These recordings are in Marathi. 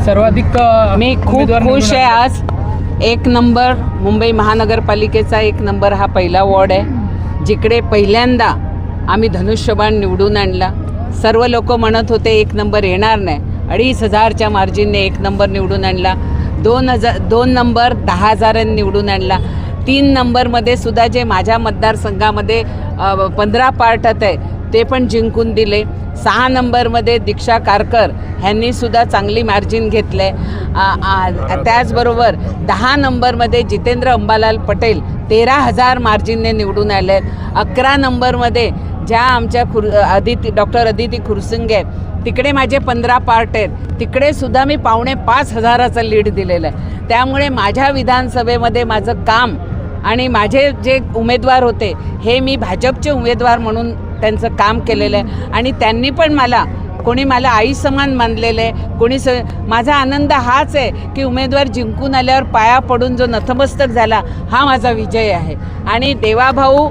सर्वाधिक मी खूप खुश आहे। आज 1 नंबर मुंबई महानगरपालिकेचा 1 नंबर हा पहिला वॉर्ड आहे, जिकडे पहिल्यांदा आम्ही धनुष्यबाण निवडून आणला। सर्व लोक म्हणत होते 1 नंबर येणार नाही, 2,500च्या मार्जिनने 1 नंबर निवडून आणला। 2 नंबर 10,000 निवडून आणला। 3 नंबरमध्ये सुद्धा जे माझ्या मतदारसंघामध्ये 15 पार्टात आहे ते पण जिंकून दिले। 6 नंबरमध्ये दीक्षा कारकर ह्यांनी सुद्धा चांगली मार्जिन घेतलं आहे। त्याचबरोबर 10 नंबरमध्ये जितेंद्र अंबालाल पटेल 13,000 मार्जिनने निवडून आले आहेत। 11 नंबरमध्ये ज्या आमच्या डॉक्टर अदिती खुरसुंगे तिकडे माझे 15 पार्ट आहेत, तिकडे सुद्धा मी 4,500चं लीड दिलेलं आहे। त्यामुळे माझ्या विधानसभेमध्ये माझं काम आणि माझे जे उमेदवार होते हे मी भाजपचे उमेदवार म्हणून त्यांचं काम केलेलं आहे आणि त्यांनी पण कोणी मला आई समान मानलेलं आहे। माझा आनंद हाच आहे की उमेदवार जिंकून आल्यावर पाया पडून जो नतमस्तक झाला हा माझा विजय आहे। आणि देवाभाऊ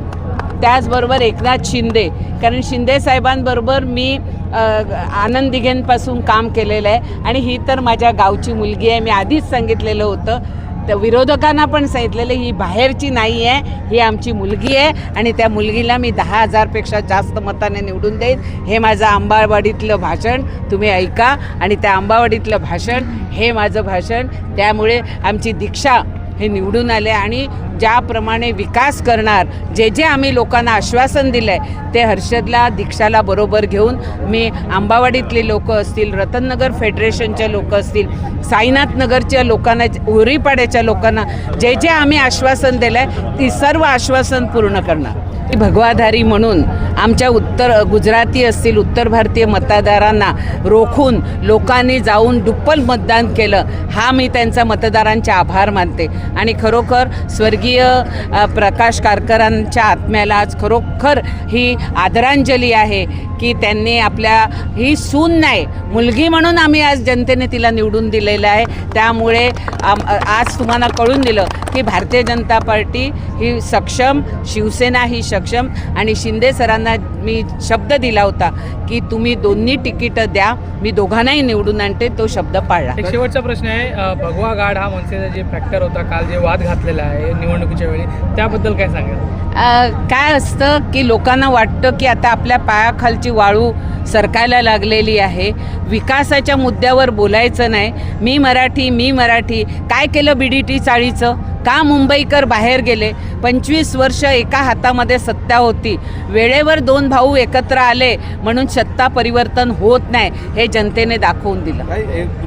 त्याचबरोबर एकनाथ शिंदे, कारण शिंदे साहेबांबरोबर मी आनंद दिघेंपासून काम केलेलं आहे आणि ही तर माझ्या गावची मुलगी आहे। मी आधीच सांगितलेलं होतं, त्या विरोधकांना पण सांगितलेलं ही बाहेरची नाही आहे, ही आमची मुलगी आहे आणि त्या मुलगीला मी 10,000पेक्षा जास्त मताने निवडून देईन। हे माझं आंबावाडीतलं भाषण तुम्ही ऐका आणि त्या आंबावाडीतलं भाषण हे माझं भाषण। त्यामुळे आमची दीक्षा हे निवडून आले आणि ज्याप्रमाणे विकास करणार जे आम्ही लोकांना आश्वासन दिलं आहे ते हर्षदला दीक्षाला बरोबर घेऊन मी आंबावाडीतले लोक असतील, रतननगर फेडरेशनचे लोक असतील, साईनाथ नगरच्या लोकांना, उरीपाड्याच्या लोकांना जे आम्ही आश्वासन दिलं आहे ती सर्व आश्वासन पूर्ण करणार। भगवाधारी म्हणून आमच्या गुजराती असतील, उत्तर भारतीय मतदारांना रोखून लोकांनी जाऊन दुप्पट मतदान केलं, हा मी त्यांचा मतदारांचे आभार मानते। आणि खरोखर स्वर्गीय प्रकाश कारकरांच्या आत्म्याला आज खरोखर ही आदरांजली आहे की त्यांनी ही सून नाही मुलगी म्हणून आम्ही आज जनतेने तिला निवडून दिलेलं आहे। त्यामुळे आज तुम्हाला कळून दिलं की भारतीय जनता पार्टी ही सक्षम, शिवसेना ही सक्षम आणि शिंदे सरांना मी शब्द दिला होता की तुम्ही दोन्ही तिकीटं द्या, मी दोघांनाही निवडून आणते, तो शब्द पाळला। एक शेवटचा प्रश्न आहे, भगवा गाड हा मनसेचा जे फॅक्टर होता काल जे वाद घातलेला आहे निवडणुकीच्या वेळी, त्याबद्दल काय सांगाल? काय असतं की लोकांना वाटतं की आता आपल्या पायाखालची वाळू सरकायला लागलेली आहे, विकासाच्या मुद्द्यावर बोलायचं नाही। मी मराठी काय केलं BDT चाळीचं? का मुंबईकर बाहेर गेले? 25 वर्ष एका हातामध्ये सत्ता होती, वेळेवर 2 भाऊ एकत्र आले म्हणून सत्ता परिवर्तन होत नाही हे जनतेने दाखवून दिलं।